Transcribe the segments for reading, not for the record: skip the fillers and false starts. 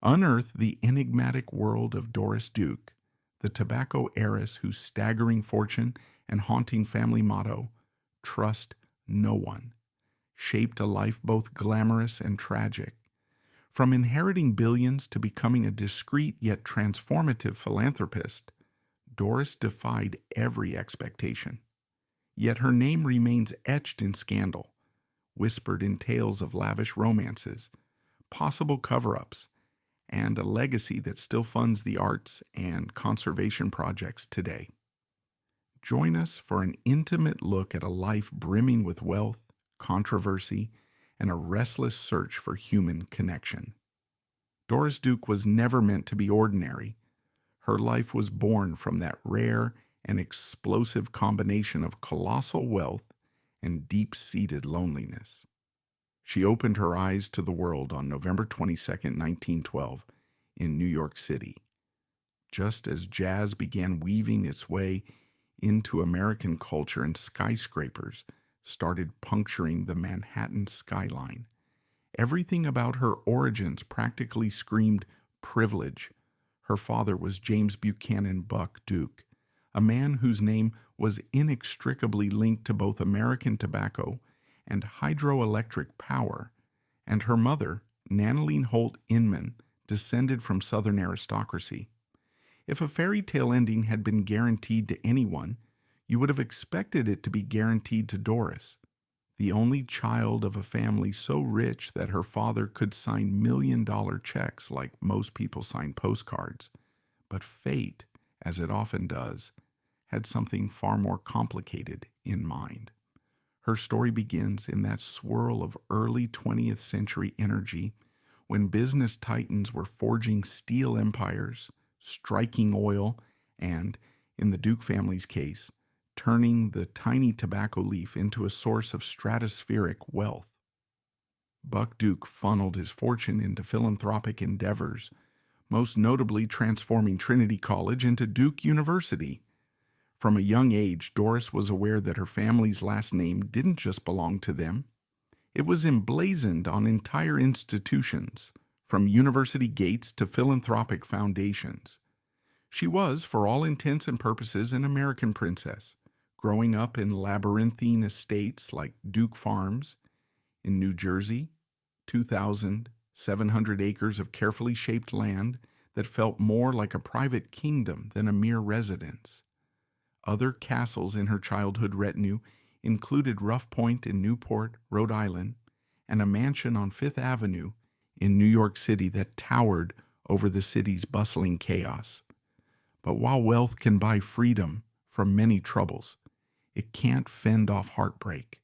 Unearth the enigmatic world of Doris Duke, the tobacco heiress whose staggering fortune and haunting family motto, "Trust no one," shaped a life both glamorous and tragic. From inheriting billions to becoming a discreet yet transformative philanthropist, Doris defied every expectation. Yet her name remains etched in scandal, whispered in tales of lavish romances, possible cover-ups, and a legacy that still funds the arts and conservation projects today. Join us for an intimate look at a life brimming with wealth, controversy, and a restless search for human connection. Doris Duke was never meant to be ordinary. Her life was born from that rare and explosive combination of colossal wealth and deep-seated loneliness. She opened her eyes to the world on November 22, 1912, in New York City. Just as jazz began weaving its way into American culture and skyscrapers started puncturing the Manhattan skyline, everything about her origins practically screamed privilege. Her father was James Buchanan "Buck" Duke, a man whose name was inextricably linked to both American tobacco and hydroelectric power, and her mother, Nanaline Holt Inman, descended from Southern aristocracy. If a fairy tale ending had been guaranteed to anyone, you would have expected it to be guaranteed to Doris, the only child of a family so rich that her father could sign million-dollar checks like most people sign postcards. But fate, as it often does, had something far more complicated in mind. Her story begins in that swirl of early 20th century energy when business titans were forging steel empires, striking oil, and, in the Duke family's case, turning the tiny tobacco leaf into a source of stratospheric wealth. Buck Duke funneled his fortune into philanthropic endeavors, most notably transforming Trinity College into Duke University. From a young age, Doris was aware that her family's last name didn't just belong to them. It was emblazoned on entire institutions, from university gates to philanthropic foundations. She was, for all intents and purposes, an American princess, growing up in labyrinthine estates like Duke Farms in New Jersey, 2,700 acres of carefully shaped land that felt more like a private kingdom than a mere residence. Other castles in her childhood retinue included Rough Point in Newport, Rhode Island, and a mansion on Fifth Avenue in New York City that towered over the city's bustling chaos. But while wealth can buy freedom from many troubles, it can't fend off heartbreak.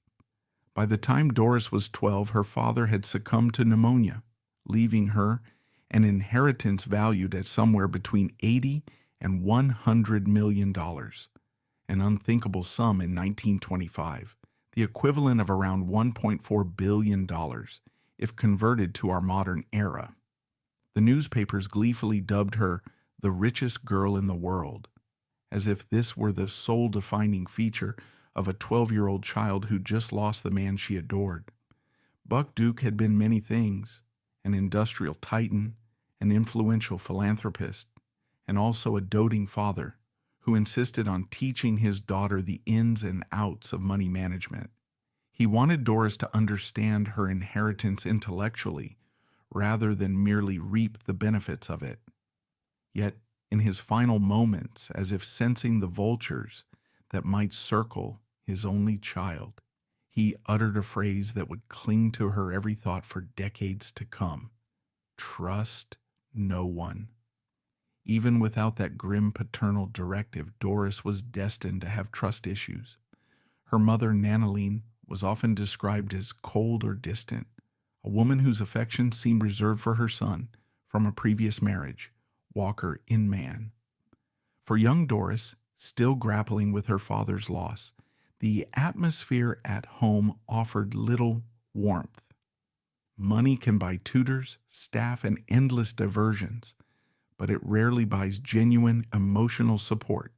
By the time Doris was 12, her father had succumbed to pneumonia, leaving her an inheritance valued at somewhere between $80 and $100 million. An unthinkable sum in 1925, the equivalent of around $1.4 billion if converted to our modern era. The newspapers gleefully dubbed her the richest girl in the world, as if this were the soul-defining feature of a 12-year-old child who just lost the man she adored. Buck Duke had been many things: an industrial titan, an influential philanthropist, and also a doting father who insisted on teaching his daughter the ins and outs of money management. He wanted Doris to understand her inheritance intellectually, rather than merely reap the benefits of it. Yet, in his final moments, as if sensing the vultures that might circle his only child, he uttered a phrase that would cling to her every thought for decades to come: "Trust no one." Even without that grim paternal directive, Doris was destined to have trust issues. Her mother, Nanaline, was often described as cold or distant, a woman whose affection seemed reserved for her son from a previous marriage, Walker Inman. For young Doris, still grappling with her father's loss, the atmosphere at home offered little warmth. Money can buy tutors, staff, and endless diversions, but it rarely buys genuine emotional support.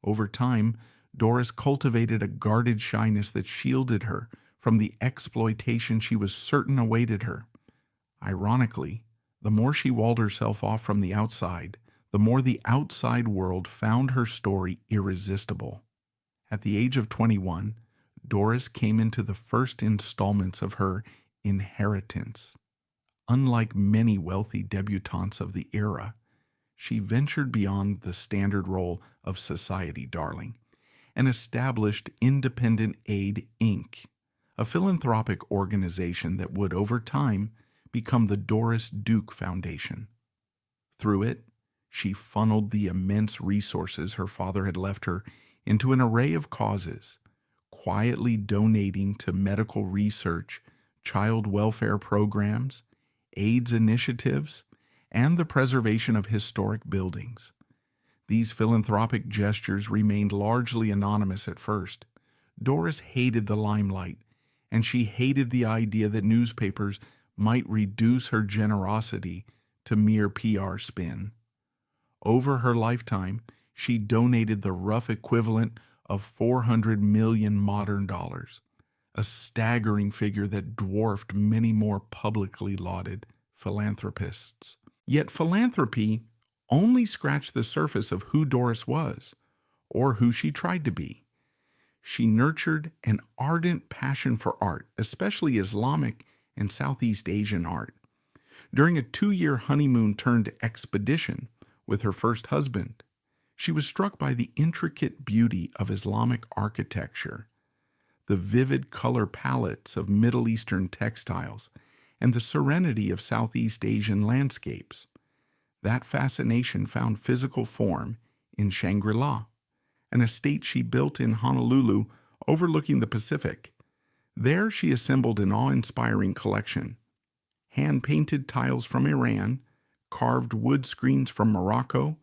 Over time, Doris cultivated a guarded shyness that shielded her from the exploitation she was certain awaited her. Ironically, The more she walled herself off from the outside, the more the outside world found her story irresistible. At the age of 21, Doris came into the first installments of her inheritance. Unlike many wealthy debutantes of the era, she ventured beyond the standard role of society darling and established Independent Aid, Inc., a philanthropic organization that would, over time, become the Doris Duke Foundation. Through it, she funneled the immense resources her father had left her into an array of causes, quietly donating to medical research, child welfare programs, AIDS initiatives, and the preservation of historic buildings. These philanthropic gestures remained largely anonymous at first. Doris hated the limelight, and she hated the idea that newspapers might reduce her generosity to mere PR spin. Over her lifetime, she donated the rough equivalent of 400 million modern dollars, a staggering figure that dwarfed many more publicly lauded philanthropists. Yet philanthropy only scratched the surface of who Doris was, or who she tried to be. She nurtured an ardent passion for art, especially Islamic and Southeast Asian art. During a 2-year honeymoon-turned-expedition with her first husband, she was struck by the intricate beauty of Islamic architecture, the vivid color palettes of Middle Eastern textiles, and the serenity of Southeast Asian landscapes. That fascination found physical form in Shangri-La, an estate she built in Honolulu overlooking the Pacific. There she assembled an awe-inspiring collection: hand-painted tiles from Iran, carved wood screens from Morocco,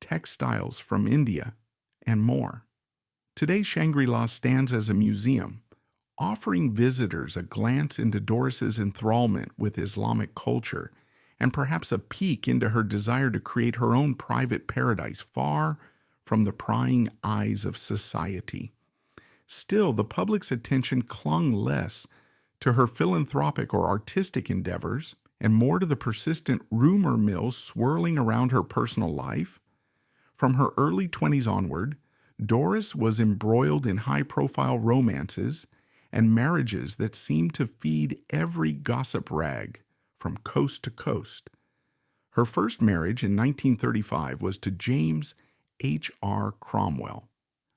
textiles from India, and more. Today, Shangri-La stands as a museum, offering visitors a glance into Doris's enthrallment with Islamic culture and perhaps a peek into her desire to create her own private paradise far from the prying eyes of society. Still, the public's attention clung less to her philanthropic or artistic endeavors and more to the persistent rumor mills swirling around her personal life. From her early 20s onward, Doris was embroiled in high-profile romances and marriages that seemed to feed every gossip rag from coast to coast. Her first marriage in 1935 was to James H.R. Cromwell,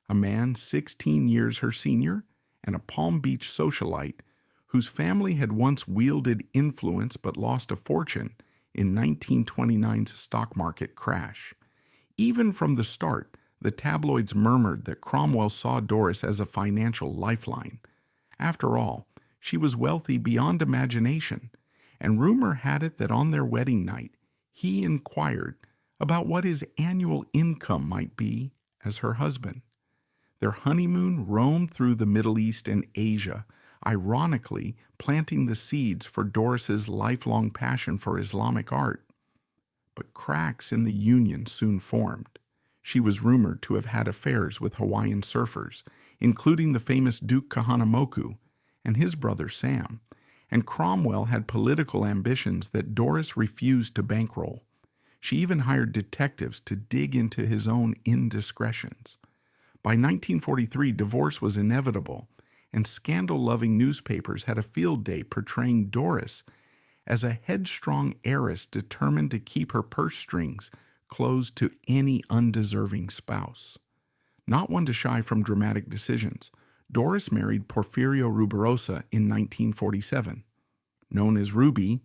a man 16 years her senior and a Palm Beach socialite whose family had once wielded influence but lost a fortune in 1929's stock market crash. Even from the start, the tabloids murmured that Cromwell saw Doris as a financial lifeline. After all, she was wealthy beyond imagination, and rumor had it that on their wedding night, he inquired about what his annual income might be as her husband. Their honeymoon roamed through the Middle East and Asia, ironically planting the seeds for Doris's lifelong passion for Islamic art. But cracks in the union soon formed. She was rumored to have had affairs with Hawaiian surfers, including the famous Duke Kahanamoku and his brother Sam, and Cromwell had political ambitions that Doris refused to bankroll. She even hired detectives to dig into his own indiscretions. By 1943, divorce was inevitable, and scandal-loving newspapers had a field day portraying Doris as a headstrong heiress determined to keep her purse strings closed to any undeserving spouse. Not one to shy from dramatic decisions, Doris married Porfirio Rubirosa in 1947. Known as Ruby,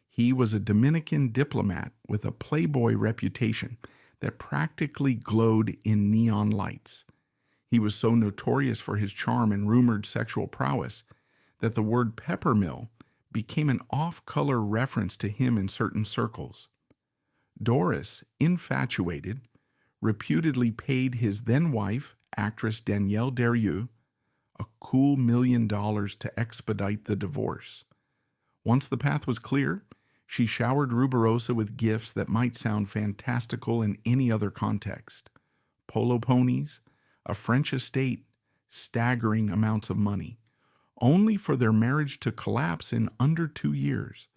he was a Dominican diplomat with a playboy reputation that practically glowed in neon lights. He was so notorious for his charm and rumored sexual prowess that the word peppermill became an off-color reference to him in certain circles. Doris, infatuated, reputedly paid his then-wife, actress Danielle Derieux, a cool $1 million to expedite the divorce. Once the path was clear, she showered Rubirosa with gifts that might sound fantastical in any other context: polo ponies, a French estate, staggering amounts of money, only for their marriage to collapse in under 2 years.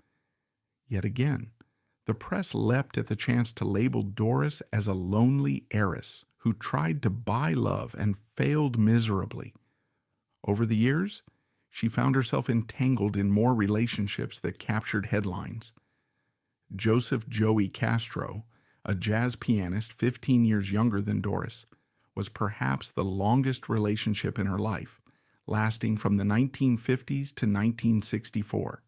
Yet again, The press leapt at the chance to label Doris as a lonely heiress who tried to buy love and failed miserably. Over the years, she found herself entangled in more relationships that captured headlines. Joseph Joey Castro, a jazz pianist 15 years younger than Doris, was perhaps the longest relationship in her life, lasting from the 1950s to 1964.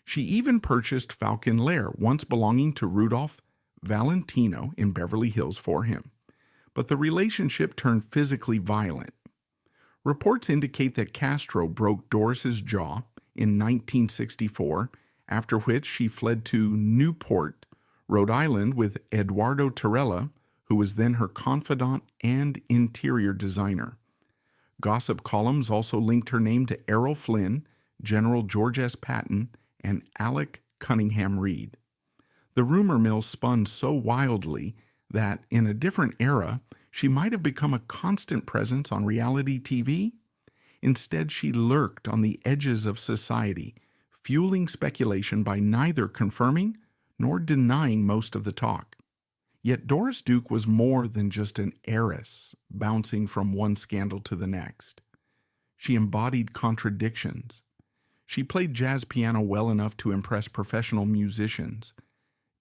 She even purchased Falcon Lair, once belonging to Rudolph Valentino in Beverly Hills, for him. But the relationship turned physically violent. Reports indicate that Castro broke Doris's jaw in 1964, after which she fled to Newport, Rhode Island with Eduardo Torella, who was then her confidant and interior designer. Gossip columns also linked her name to Errol Flynn, General George S. Patton, and Alec Cunningham Reed. The rumor mill spun so wildly that, in a different era, she might have become a constant presence on reality TV. Instead, she lurked on the edges of society, fueling speculation by neither confirming nor denying most of the talk. Yet Doris Duke was more than just an heiress, bouncing from one scandal to the next. She embodied contradictions. She played jazz piano well enough to impress professional musicians,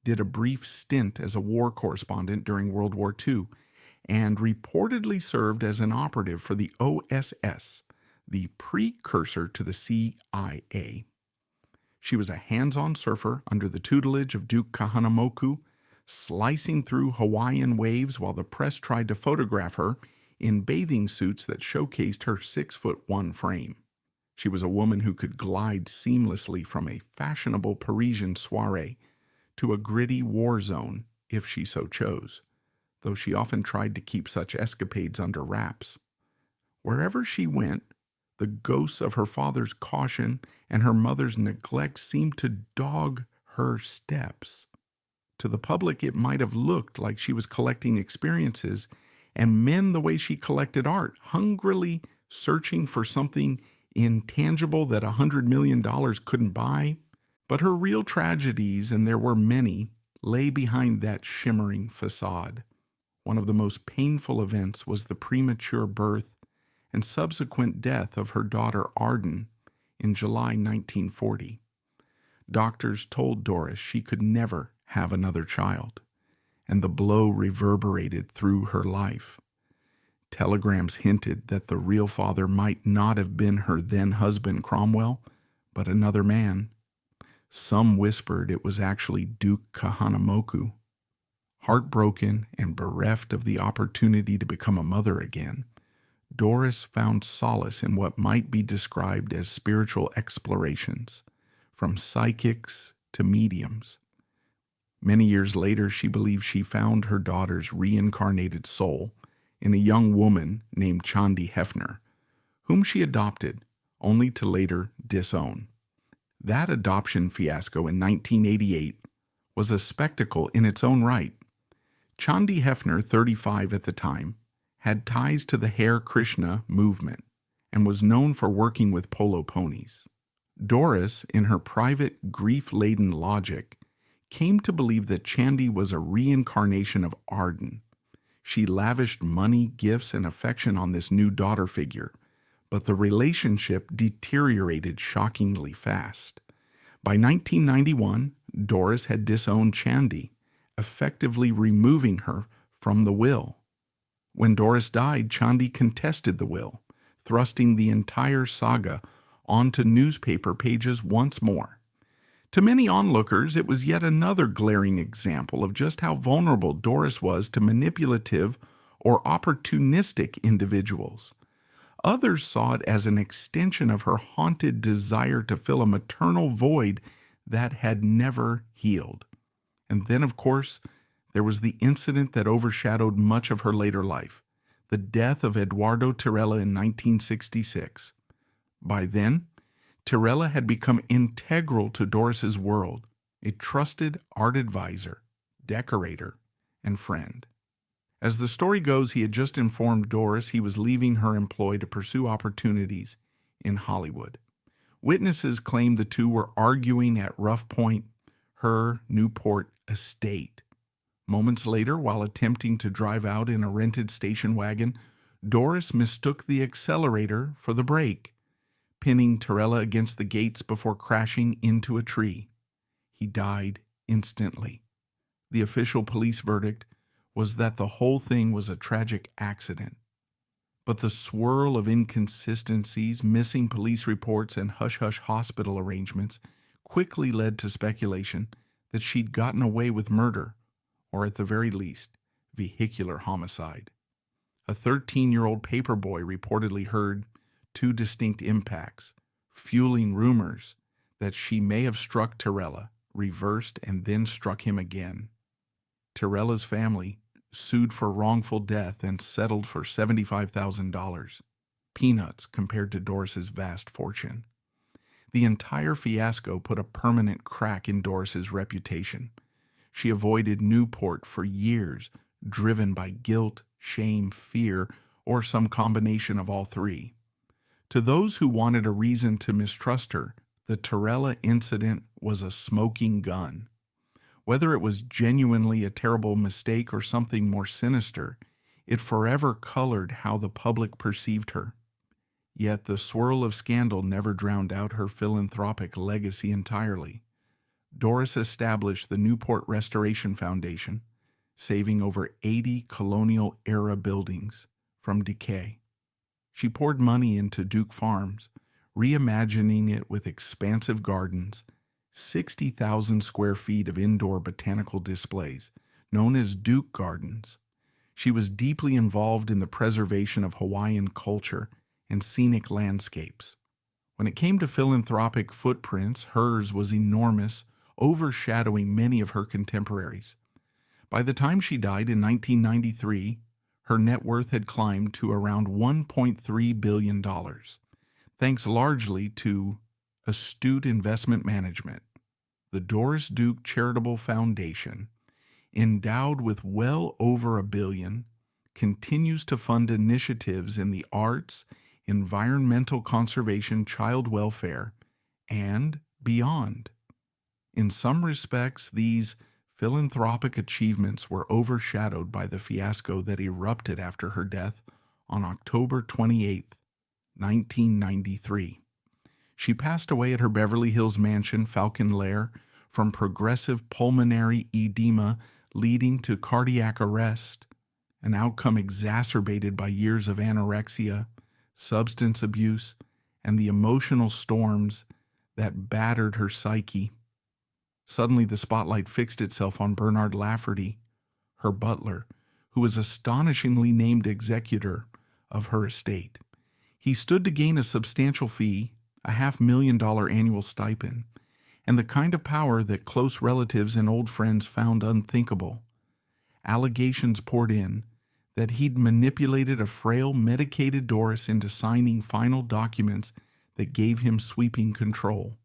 did a brief stint as a war correspondent during World War II, and reportedly served as an operative for the OSS, the precursor to the CIA. She was a hands-on surfer under the tutelage of Duke Kahanamoku, slicing through Hawaiian waves while the press tried to photograph her in bathing suits that showcased her 6'1" frame. She was a woman who could glide seamlessly from a fashionable Parisian soiree to a gritty war zone if she so chose, though she often tried to keep such escapades under wraps. Wherever she went, the ghosts of her father's caution and her mother's neglect seemed to dog her steps. To the public, it might have looked like she was collecting experiences, and men the way she collected art, hungrily searching for something intangible that $100 million couldn't buy. But her real tragedies, and there were many, lay behind that shimmering facade. One of the most painful events was the premature birth and subsequent death of her daughter Arden in July 1940. Doctors told Doris she could never have another child, and the blow reverberated through her life. Telegrams hinted that the real father might not have been her then-husband Cromwell, but another man. Some whispered it was actually Duke Kahanamoku. Heartbroken and bereft of the opportunity to become a mother again, Doris found solace in what might be described as spiritual explorations, from psychics to mediums. Many years later, she believed she found her daughter's reincarnated soul in a young woman named Chandi Hefner, whom she adopted, only to later disown. That adoption fiasco in 1988 was a spectacle in its own right. Chandi Hefner, 35 at the time, had ties to the Hare Krishna movement and was known for working with polo ponies. Doris, in her private, grief-laden logic, came to believe that Chandi was a reincarnation of Arden. She lavished money, gifts, and affection on this new daughter figure, but the relationship deteriorated shockingly fast. By 1991, Doris had disowned Chandi, effectively removing her from the will. When Doris died, Chandi contested the will, thrusting the entire saga onto newspaper pages once more. To many onlookers, it was yet another glaring example of just how vulnerable Doris was to manipulative or opportunistic individuals. Others saw it as an extension of her haunted desire to fill a maternal void that had never healed. And then, of course, there was the incident that overshadowed much of her later life, the death of Eduardo Torella in 1966. By then, Torella had become integral to Doris's world, a trusted art advisor, decorator, and friend. As the story goes, he had just informed Doris he was leaving her employ to pursue opportunities in Hollywood. Witnesses claimed the two were arguing at rough point, her Newport estate. Moments later, while attempting to drive out in a rented station wagon, Doris mistook the accelerator for the brake, pinning Torella against the gates before crashing into a tree. He died instantly. The official police verdict was that the whole thing was a tragic accident. But the swirl of inconsistencies, missing police reports, and hush-hush hospital arrangements quickly led to speculation that she'd gotten away with murder, or at the very least, vehicular homicide. A 13-year-old paperboy reportedly heard 2 distinct impacts, fueling rumors that she may have struck Torella, reversed, and then struck him again. Torella's family sued for wrongful death and settled for $75,000, peanuts compared to Doris's vast fortune. The entire fiasco put a permanent crack in Doris's reputation. She avoided Newport for years, driven by guilt, shame, fear, or some combination of all three. To those who wanted a reason to mistrust her, the Torella incident was a smoking gun. Whether it was genuinely a terrible mistake or something more sinister, it forever colored how the public perceived her. Yet the swirl of scandal never drowned out her philanthropic legacy entirely. Doris established the Newport Restoration Foundation, saving over 80 colonial-era buildings from decay. She poured money into Duke Farms, reimagining it with expansive gardens, 60,000 square feet of indoor botanical displays, known as Duke Gardens. She was deeply involved in the preservation of Hawaiian culture and scenic landscapes. When it came to philanthropic footprints, hers was enormous, overshadowing many of her contemporaries. By the time she died in 1993, her net worth had climbed to around $1.3 billion, thanks largely to astute investment management. The Doris Duke Charitable Foundation, endowed with well over $1 billion, continues to fund initiatives in the arts, environmental conservation, child welfare, and beyond. In some respects, these philanthropic achievements were overshadowed by the fiasco that erupted after her death on October 28, 1993. She passed away at her Beverly Hills mansion, Falcon Lair, from progressive pulmonary edema leading to cardiac arrest, an outcome exacerbated by years of anorexia, substance abuse, and the emotional storms that battered her psyche. Suddenly the spotlight fixed itself on Bernard Lafferty, her butler, who was astonishingly named executor of her estate. He stood to gain a substantial fee, a $500,000 annual stipend, and the kind of power that close relatives and old friends found unthinkable. Allegations poured in that he'd manipulated a frail, medicated Doris into signing final documents that gave him sweeping control.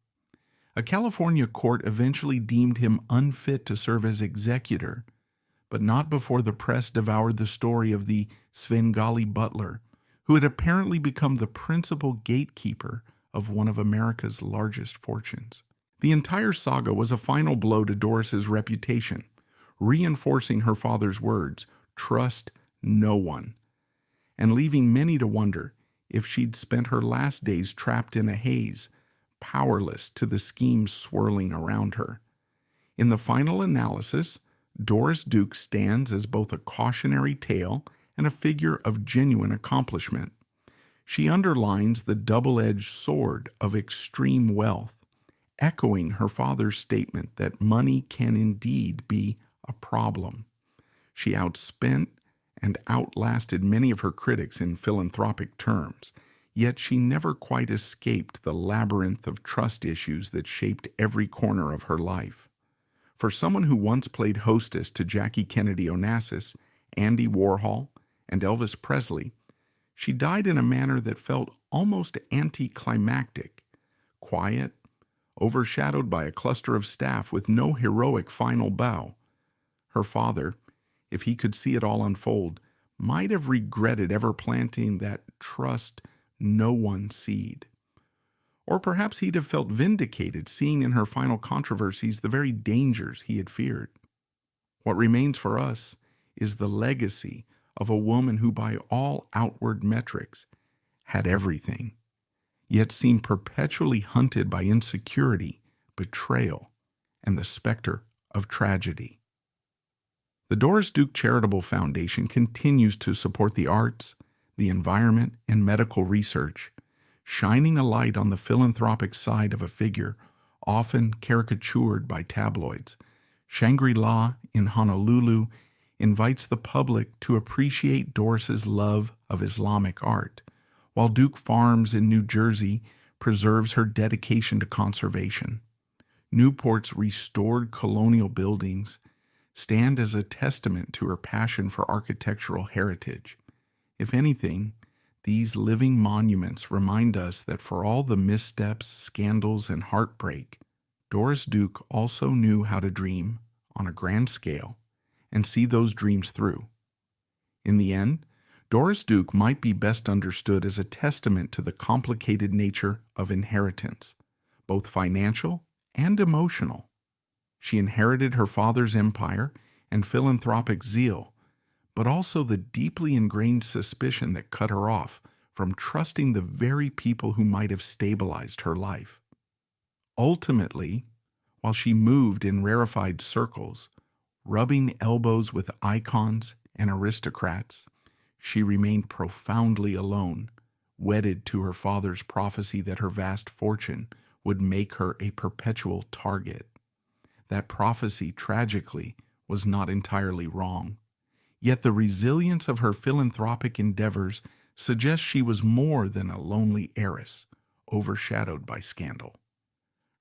A California court eventually deemed him unfit to serve as executor, but not before the press devoured the story of the Svengali butler, who had apparently become the principal gatekeeper of one of America's largest fortunes. The entire saga was a final blow to Doris's reputation, reinforcing her father's words, "Trust no one," and leaving many to wonder if she'd spent her last days trapped in a haze, powerless to the schemes swirling around her. In the final analysis, Doris Duke stands as both a cautionary tale and a figure of genuine accomplishment. She underlines the double-edged sword of extreme wealth, echoing her father's statement that money can indeed be a problem. She outspent and outlasted many of her critics in philanthropic terms, yet she never quite escaped the labyrinth of trust issues that shaped every corner of her life. For someone who once played hostess to Jackie Kennedy Onassis, Andy Warhol, and Elvis Presley, she died in a manner that felt almost anticlimactic, quiet, overshadowed by a cluster of staff with no heroic final bow. Her father, if he could see it all unfold, might have regretted ever planting that trust no one seed. Or perhaps he'd have felt vindicated, seeing in her final controversies the very dangers he had feared. What remains for us is the legacy of a woman who, by all outward metrics, had everything, yet seemed perpetually hunted by insecurity, betrayal, and the specter of tragedy. The Doris Duke Charitable Foundation continues to support the arts, the environment, and medical research, shining a light on the philanthropic side of a figure often caricatured by tabloids. Shangri-La in Honolulu invites the public to appreciate Doris's love of Islamic art, while Duke Farms in New Jersey preserves her dedication to conservation. Newport's restored colonial buildings stand as a testament to her passion for architectural heritage. If anything, these living monuments remind us that for all the missteps, scandals, and heartbreak, Doris Duke also knew how to dream on a grand scale and see those dreams through. In the end, Doris Duke might be best understood as a testament to the complicated nature of inheritance, both financial and emotional. She inherited her father's empire and philanthropic zeal, but also the deeply ingrained suspicion that cut her off from trusting the very people who might have stabilized her life. Ultimately, while she moved in rarefied circles, rubbing elbows with icons and aristocrats, she remained profoundly alone, wedded to her father's prophecy that her vast fortune would make her a perpetual target. That prophecy, tragically, was not entirely wrong. Yet the resilience of her philanthropic endeavors suggests she was more than a lonely heiress, overshadowed by scandal.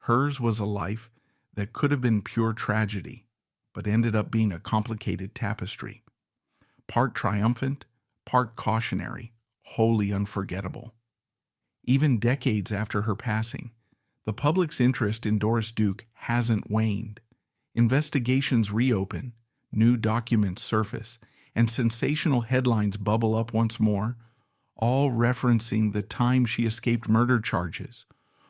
Hers was a life that could have been pure tragedy, but ended up being a complicated tapestry. Part triumphant, part cautionary, wholly unforgettable. Even decades after her passing, the public's interest in Doris Duke hasn't waned. Investigations reopen, new documents surface, and sensational headlines bubble up once more, all referencing the time she escaped murder charges,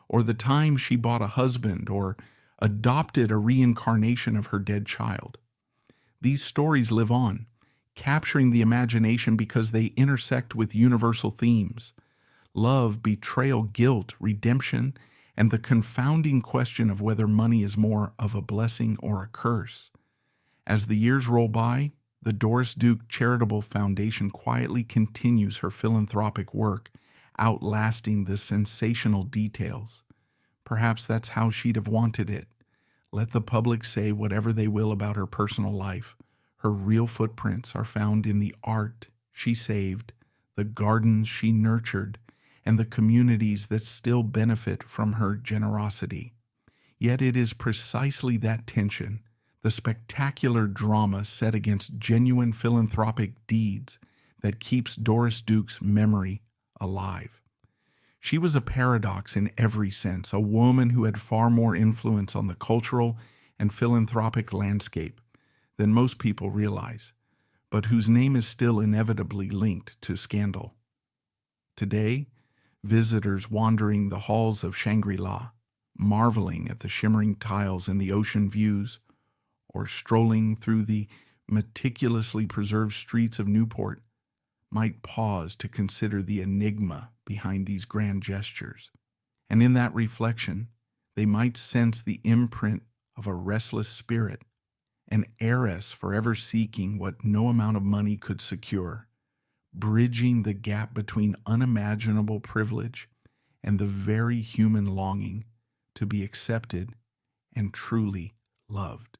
or the time she bought a husband or adopted a reincarnation of her dead child. These stories live on, capturing the imagination because they intersect with universal themes: love, betrayal, guilt, redemption, and the confounding question of whether money is more of a blessing or a curse. As the years roll by, the Doris Duke Charitable Foundation quietly continues her philanthropic work, outlasting the sensational details. Perhaps that's how she'd have wanted it. Let the public say whatever they will about her personal life. Her real footprints are found in the art she saved, the gardens she nurtured, and the communities that still benefit from her generosity. Yet it is precisely that tension, the spectacular drama set against genuine philanthropic deeds, that keeps Doris Duke's memory alive. She was a paradox in every sense, a woman who had far more influence on the cultural and philanthropic landscape than most people realize, but whose name is still inevitably linked to scandal. Today, visitors wandering the halls of Shangri-La, marveling at the shimmering tiles and the ocean views, or strolling through the meticulously preserved streets of Newport, might pause to consider the enigma behind these grand gestures. And in that reflection, they might sense the imprint of a restless spirit, an heiress forever seeking what no amount of money could secure, bridging the gap between unimaginable privilege and the very human longing to be accepted and truly loved.